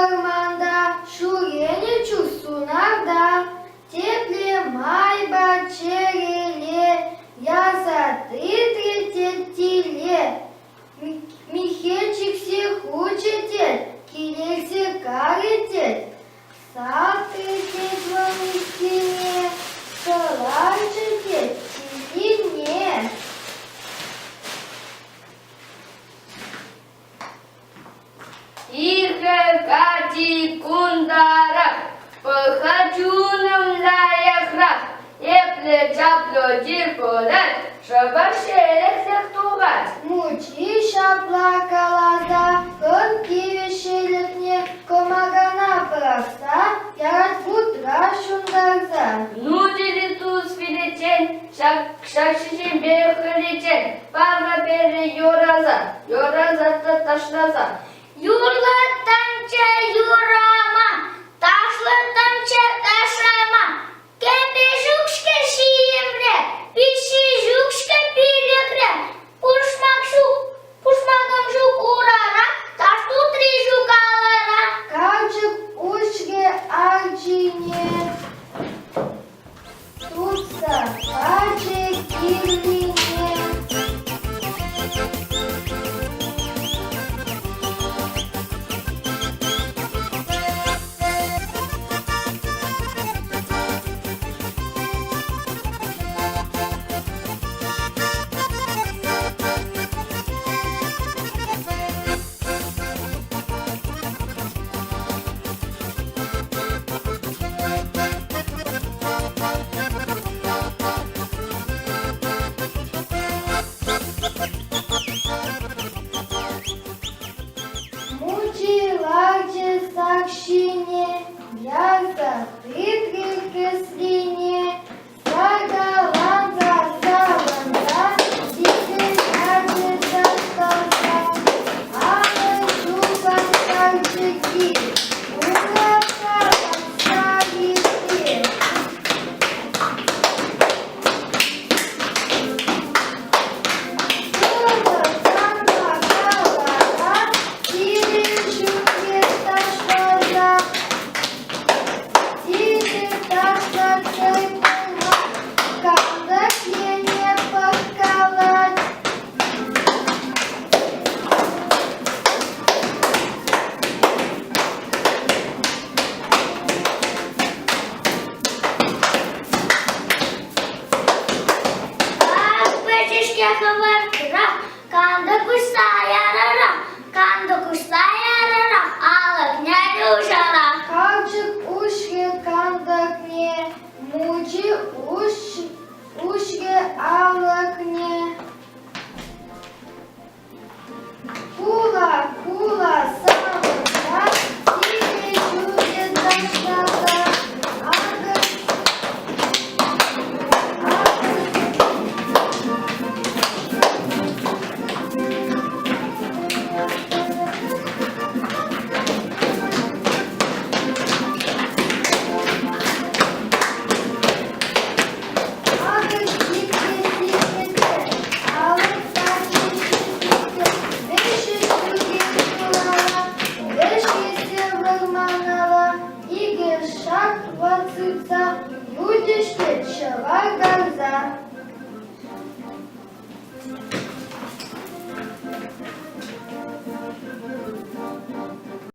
орманда, шурене чусунарда, тепле майба череле, ясаты трететиле. Михельчик се хочетет, килельсе каретет, сахтетет в стене, калачетет, тилине. Ирка, Кати, Кундарак, похочуном лаяхрак, епле чапло диркодат, шабашелек сехтугат. Мучиша плакала за кивишелетне, комагана проста, ярат мудра шундарза. Нудили туз филичен, шакшишин бехиличен, пара бере yorazа, yorazа ташлаза. Юрлатанча юрама, ташлатанча ташлама. Кепе жукшка шиемре, пиши жукшка